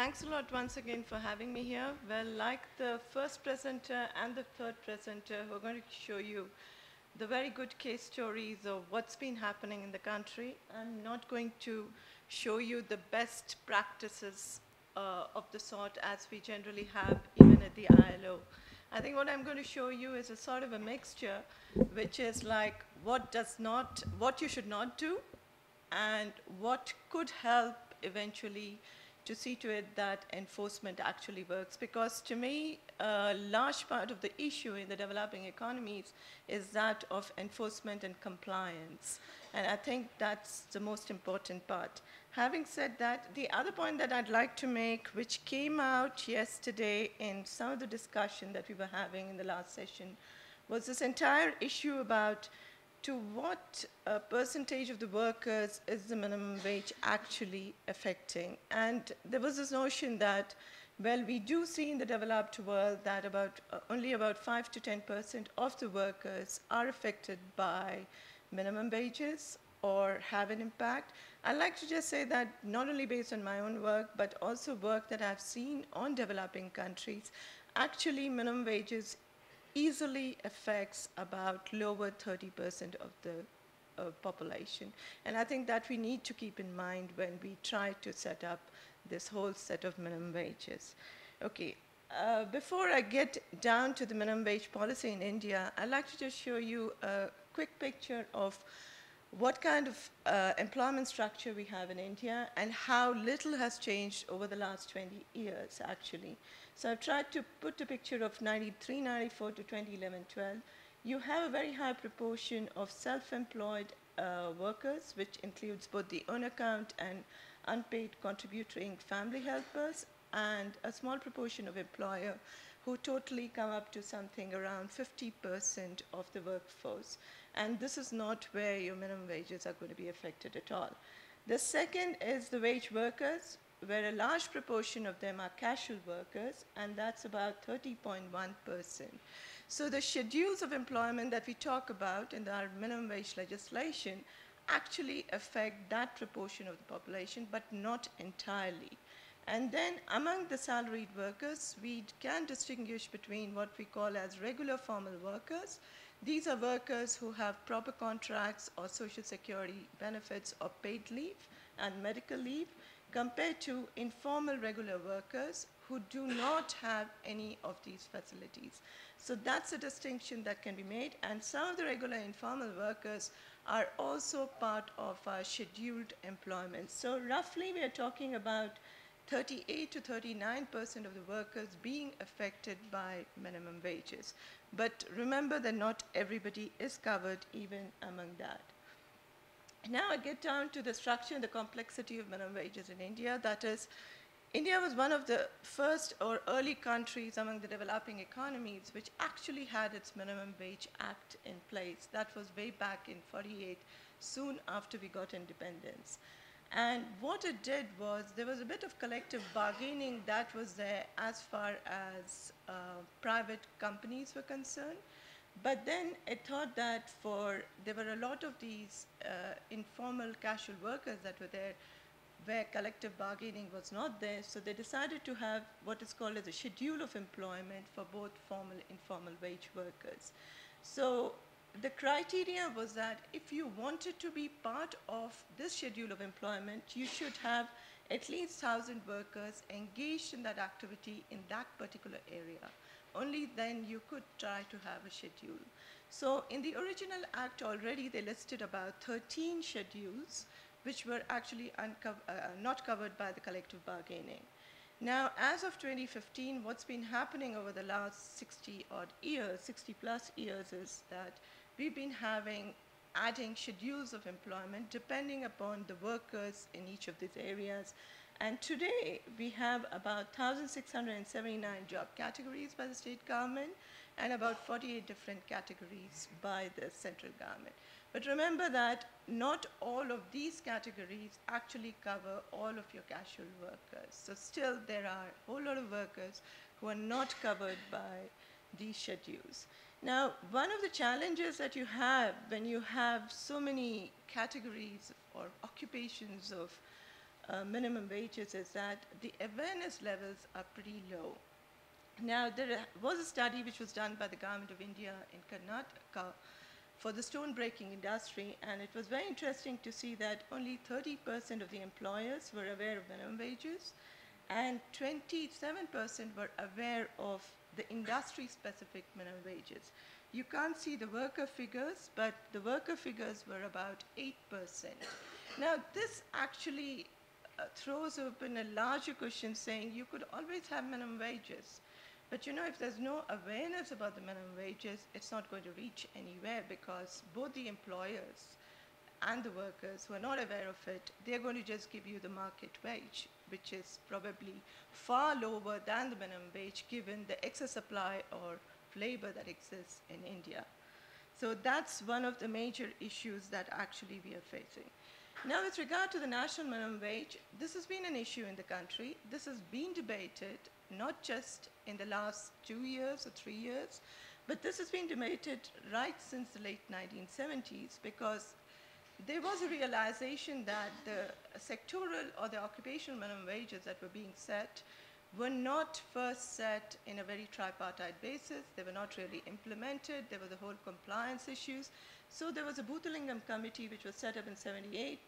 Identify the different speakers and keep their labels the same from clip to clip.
Speaker 1: Thanks a lot once again for having me here. Well, like the first presenter and the third presenter, we're going to show you the very good case stories of what's been happening in the country. I'm not going to show you the best practices of the sort as we generally have even at the ILO. I think what I'm going to show you is a sort of a mixture, which is like what you should not do, and what could help eventually to see to it that enforcement actually works. Because to me, a large part of the issue in the developing economies is that of enforcement and compliance. And I think that's the most important part. Having said that, the other point that I'd like to make, which came out yesterday in some of the discussion that we were having in the last session, was this entire issue about to what percentage of the workers is the minimum wage actually affecting? And there was this notion that, well, we do see in the developed world that only about 5 to 10% of the workers are affected by minimum wages or have an impact. I'd like to just say that not only based on my own work, but also work that I've seen on developing countries, actually minimum wages easily affects about lower 30% of the population. And I think that we need to keep in mind when we try to set up this whole set of minimum wages. Okay, before I get down to the minimum wage policy in India, I'd like to just show you a quick picture of what kind of employment structure we have in India and how little has changed over the last 20 years, actually. So I've tried to put a picture of 93, 94 to 2011-12. You have a very high proportion of self-employed workers, which includes both the own account and unpaid contributing family helpers, and a small proportion of employer who totally come up to something around 50% of the workforce. And this is not where your minimum wages are going to be affected at all. The second is the wage workers, where a large proportion of them are casual workers, and that's about 30.1%. So the schedules of employment that we talk about in our minimum wage legislation actually affect that proportion of the population, but not entirely. And then among the salaried workers, we can distinguish between what we call as regular formal workers. These are workers who have proper contracts or social security benefits or paid leave and medical leave, compared to informal regular workers who do not have any of these facilities. So that's a distinction that can be made, and some of the regular informal workers are also part of our scheduled employment. So roughly we are talking about 38 to 39% of the workers being affected by minimum wages. But remember that not everybody is covered even among that. Now I get down to the structure and the complexity of minimum wages in India. That is, India was one of the first or early countries among the developing economies which actually had its Minimum Wage Act in place. That was way back in 48, soon after we got independence. And what it did was there was a bit of collective bargaining that was there as far as private companies were concerned. But then it thought that there were a lot of these informal casual workers that were there where collective bargaining was not there, so they decided to have what is called as a schedule of employment for both formal and informal wage workers. So the criteria was that if you wanted to be part of this schedule of employment, you should have at least 1,000 workers engaged in that activity in that particular area. Only then you could try to have a schedule. So in the original act already they listed about 13 schedules which were actually not covered by the collective bargaining. Now, as of 2015, what's been happening over the last 60 odd years, 60 plus years, is that we've been adding schedules of employment depending upon the workers in each of these areas. And today, we have about 1,679 job categories by the state government and about 48 different categories by the central government. But remember that not all of these categories actually cover all of your casual workers. So still there are a whole lot of workers who are not covered by these schedules. Now, one of the challenges that you have when you have so many categories or occupations of minimum wages is that the awareness levels are pretty low. Now, there was a study which was done by the Government of India in Karnataka for the stone breaking industry, and it was very interesting to see that only 30% of the employers were aware of minimum wages, and 27% were aware of the industry-specific minimum wages. You can't see the worker figures, but the worker figures were about 8%. Now, this actually throws open a larger question saying you could always have minimum wages. But you know, if there's no awareness about the minimum wages, it's not going to reach anywhere because both the employers and the workers who are not aware of it, they're going to just give you the market wage, which is probably far lower than the minimum wage given the excess supply or labor that exists in India. So that's one of the major issues that actually we are facing. Now, with regard to the national minimum wage, this has been an issue in the country. This has been debated not just in the last 2 years or 3 years, but this has been debated right since the late 1970s because there was a realization that the sectoral or the occupational minimum wages that were being set were not first set in a very tripartite basis. They were not really implemented. There were the whole compliance issues. So there was a Bhuthalingam committee which was set up in 78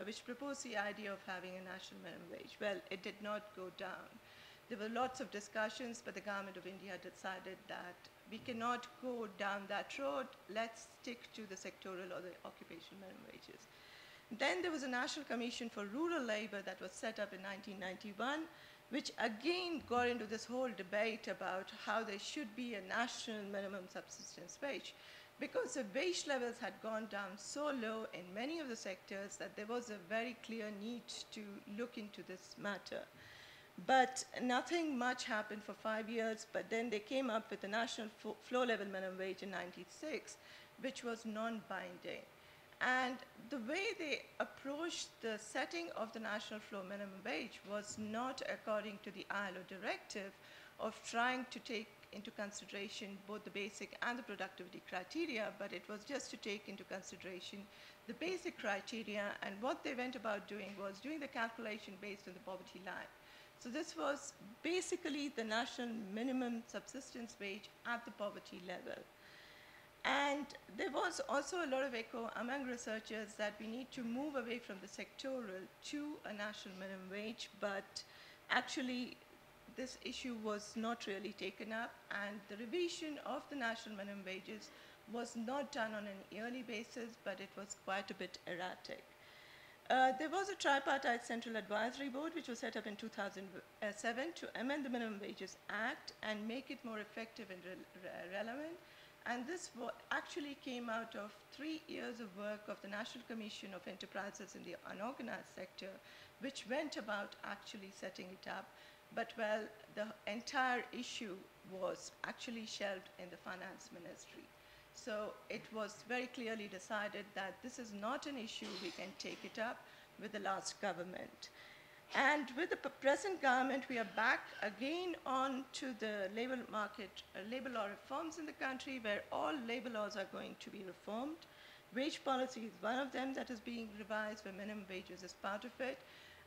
Speaker 1: which proposed the idea of having a national minimum wage. Well, it did not go down. There were lots of discussions, but the Government of India decided that we cannot go down that road. Let's stick to the sectoral or the occupational minimum wages. Then there was a National Commission for Rural Labor that was set up in 1991, which again got into this whole debate about how there should be a national minimum subsistence wage, because the wage levels had gone down so low in many of the sectors that there was a very clear need to look into this matter. But nothing much happened for 5 years, but then they came up with the national floor level minimum wage in 96, which was non-binding. And the way they approached the setting of the national floor minimum wage was not according to the ILO directive of trying to take into consideration both the basic and the productivity criteria, but it was just to take into consideration the basic criteria, and what they went about doing was doing the calculation based on the poverty line. So this was basically the national minimum subsistence wage at the poverty level. And there was also a lot of echo among researchers that we need to move away from the sectoral to a national minimum wage, but actually this issue was not really taken up, and the revision of the national minimum wages was not done on an yearly basis, but it was quite a bit erratic. There was a tripartite central advisory board which was set up in 2007 to amend the Minimum Wages Act and make it more effective and relevant. And this actually came out of 3 years of work of the National Commission of Enterprises in the Unorganized Sector, which went about actually setting it up. But well, the entire issue was actually shelved in the Finance Ministry. So it was very clearly decided that this is not an issue we can take it up with the last government. And with the present government, we are back again on to the labor market, labor law reforms in the country, where all labor laws are going to be reformed. Wage policy is one of them that is being revised, where minimum wages is part of it.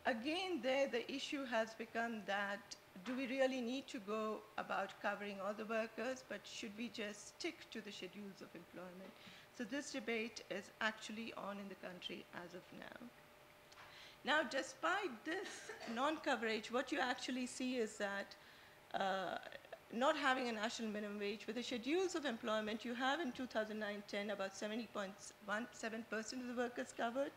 Speaker 1: Again, there the issue has become that do we really need to go about covering all the workers, but should we just stick to the schedules of employment? So this debate is actually on in the country as of now. Now, despite this non-coverage, what you actually see is that not having a national minimum wage, with the schedules of employment, you have in 2009-10 about 70.17% of the workers covered.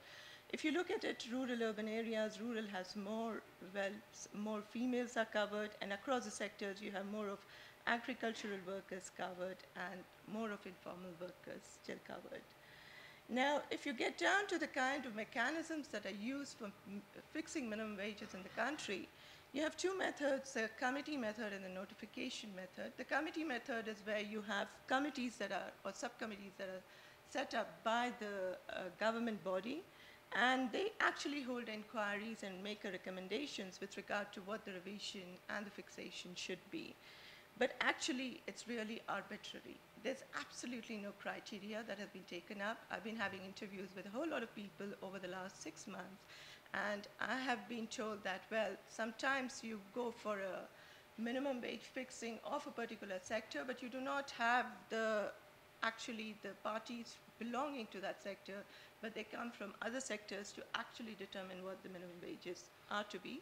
Speaker 1: If you look at it, rural, urban areas, rural has more, well, more females are covered, and across the sectors you have more of agricultural workers covered and more of informal workers still covered. Now, if you get down to the kind of mechanisms that are used for fixing minimum wages in the country, you have two methods, the committee method and the notification method. The committee method is where you have committees that are, or subcommittees that are set up by the government body, and they actually hold inquiries and make recommendations with regard to what the revision and the fixation should be. But actually, it's really arbitrary. There's absolutely no criteria that have been taken up. I've been having interviews with a whole lot of people over the last 6 months, And I have been told that, well, sometimes you go for a minimum wage fixing of a particular sector, but you do not have actually the parties belonging to that sector, but they come from other sectors to actually determine what the minimum wages are to be.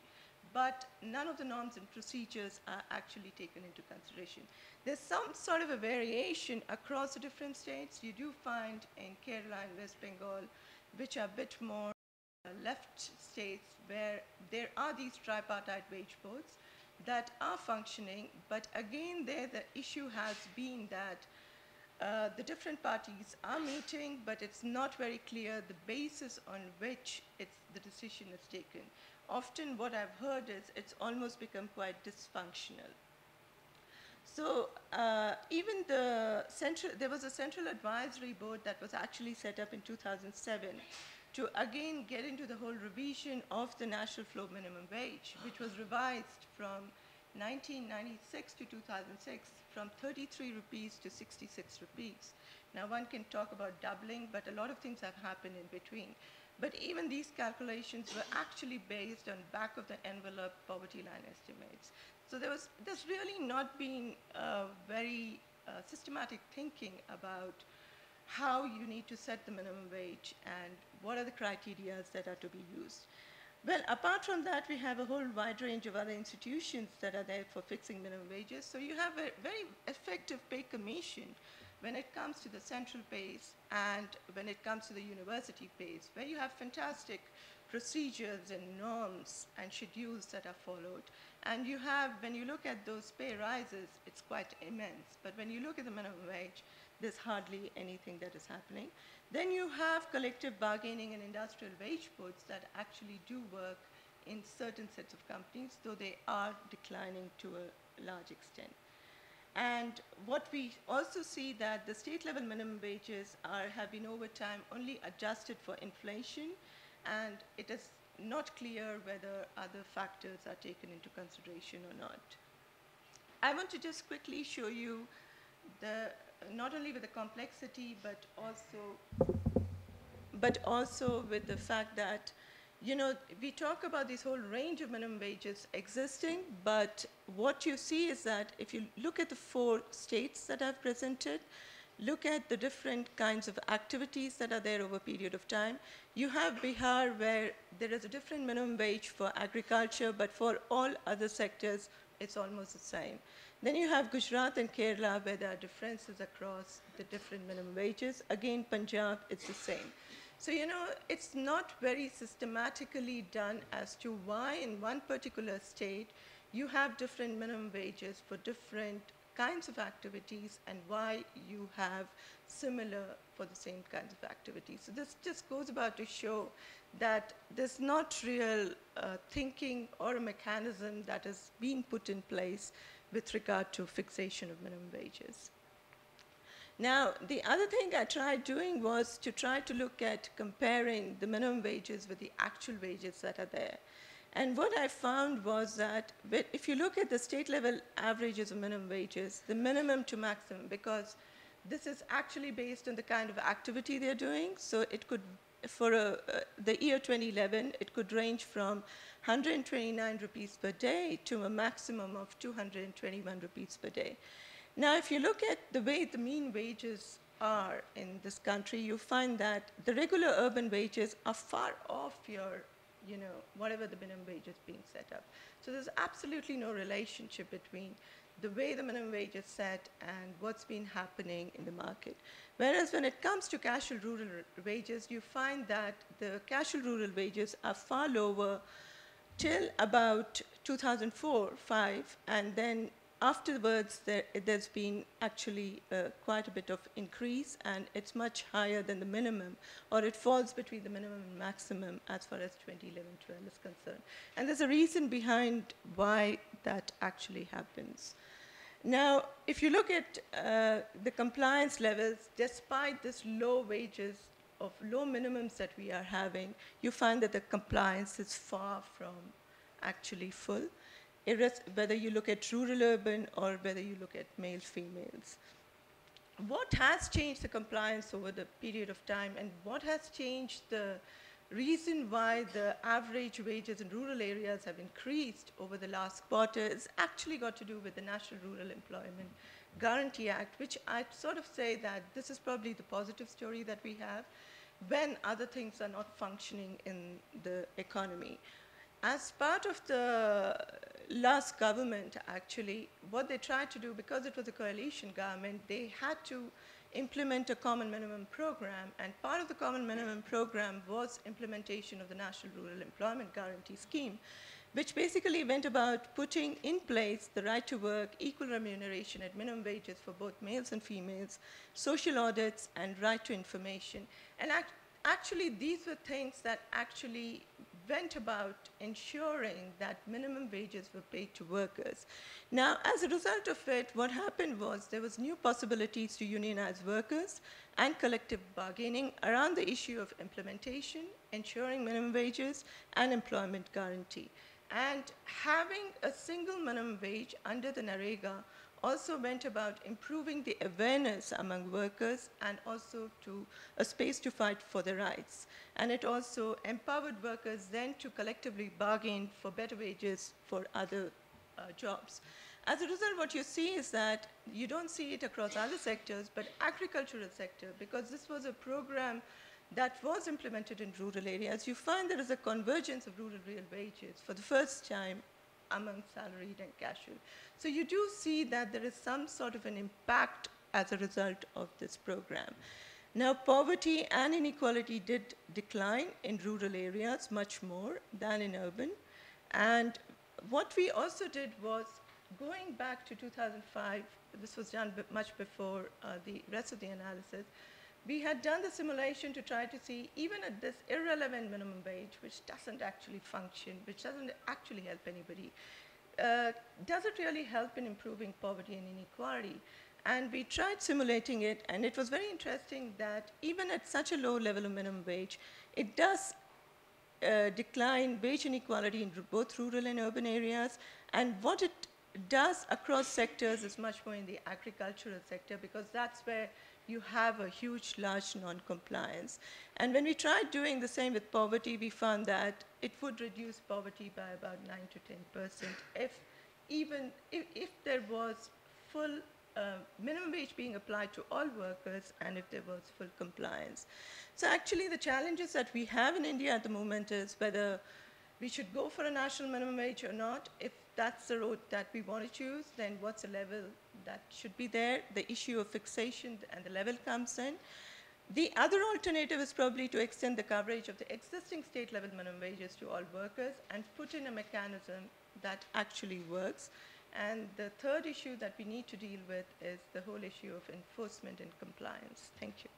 Speaker 1: But none of the norms and procedures are actually taken into consideration. There's some sort of a variation across the different states. You do find in Kerala and West Bengal, which are a bit more left states, where there are these tripartite wage boards that are functioning, but again there the issue has been that the different parties are meeting, but it's not very clear the basis on which the decision is taken. Often what I've heard is it's almost become quite dysfunctional. So even there was a central advisory board that was actually set up in 2007 to again get into the whole revision of the national floor minimum wage, which was revised from 1996 to 2006 from 33 rupees to 66 rupees. Now one can talk about doubling, but a lot of things have happened in between. But even these calculations were actually based on back of the envelope poverty line estimates. So there's really not been very systematic thinking about how you need to set the minimum wage and what are the criteria that are to be used. Well, apart from that, we have a whole wide range of other institutions that are there for fixing minimum wages. So you have a very effective pay commission when it comes to the central pays and when it comes to the university pays, where you have fantastic procedures and norms and schedules that are followed. And you have, when you look at those pay rises, it's quite immense. But when you look at the minimum wage, there's hardly anything that is happening. Then you have collective bargaining and industrial wage boards that actually do work in certain sets of companies, though they are declining to a large extent. And what we also see that the state level minimum wages have been over time only adjusted for inflation, and it is not clear whether other factors are taken into consideration or not. I want to just quickly show you not only with the complexity, but also with the fact that, you know, we talk about this whole range of minimum wages existing, but what you see is that if you look at the 4 states that I've presented, look at the different kinds of activities that are there over a period of time. You have Bihar, where there is a different minimum wage for agriculture, but for all other sectors, it's almost the same. Then you have Gujarat and Kerala, where there are differences across the different minimum wages. Again, Punjab, it's the same. So, you know, it's not very systematically done as to why in one particular state you have different minimum wages for different kinds of activities and why you have similar for the same kinds of activities. So this just goes about to show that there's not real thinking or a mechanism that is being put in place with regard to fixation of minimum wages. Now, the other thing I tried doing was to try to look at comparing the minimum wages with the actual wages that are there. And what I found was that if you look at the state level averages of minimum wages, the minimum to maximum, because this is actually based on the kind of activity they're doing, so it could, for the year 2011, it could range from 129 rupees per day to a maximum of 221 rupees per day. Now, if you look at the way the mean wages are in this country, you find that the regular urban wages are far off your, you know, whatever the minimum wage is being set up. So there's absolutely no relationship between the way the minimum wage is set and what's been happening in the market. Whereas when it comes to casual rural wages, you find that the casual rural wages are far lower till about 2004-05, and then afterwards, there's been actually quite a bit of increase, and it's much higher than the minimum, or it falls between the minimum and maximum as far as 2011-12 is concerned. And there's a reason behind why that actually happens. Now, if you look at the compliance levels, despite this low wages of low minimums that we are having, you find that the compliance is far from actually full, whether you look at rural, urban, or whether you look at male, females. What has changed the compliance over the period of time, and what has changed the reason why the average wages in rural areas have increased over the last quarter is actually got to do with the National Rural Employment Guarantee Act, which I'd sort of say that this is probably the positive story that we have when other things are not functioning in the economy. As part of the last government, actually, what they tried to do, because it was a coalition government, they had to implement a common minimum program, and part of the common minimum program was implementation of the National Rural Employment Guarantee Scheme, which basically went about putting in place the right to work, equal remuneration at minimum wages for both males and females, social audits, and right to information. And actually, these were things that actually went about ensuring that minimum wages were paid to workers. Now, as a result of it, what happened was there was new possibilities to unionize workers and collective bargaining around the issue of implementation, ensuring minimum wages, and employment guarantee. And having a single minimum wage under the NREGA also went about improving the awareness among workers and also to a space to fight for their rights. And it also empowered workers then to collectively bargain for better wages for other jobs. As a result, what you see is that you don't see it across other sectors, but agricultural sector, because this was a program that was implemented in rural areas, you find there is a convergence of rural real wages for the first time among salaried and casual. So you do see that there is some sort of an impact as a result of this program. Now, poverty and inequality did decline in rural areas much more than in urban. And what we also did was, going back to 2005, this was done much before the rest of the analysis, we had done the simulation to try to see, even at this irrelevant minimum wage, which doesn't actually function, which doesn't actually help anybody, does it really help in improving poverty and inequality? And we tried simulating it, and it was very interesting that even at such a low level of minimum wage, it does decline wage inequality in both rural and urban areas. And what it does across sectors is much more in the agricultural sector, because that's where you have a huge, large non-compliance. And when we tried doing the same with poverty, we found that it would reduce poverty by about 9 to 10% if there was full minimum wage being applied to all workers and if there was full compliance. So actually the challenges that we have in India at the moment is whether we should go for a national minimum wage or not. If that's the road that we want to choose, then what's the level that should be there? The issue of fixation and the level comes in. The other alternative is probably to extend the coverage of the existing state level minimum wages to all workers and put in a mechanism that actually works. And the third issue that we need to deal with is the whole issue of enforcement and compliance. Thank you.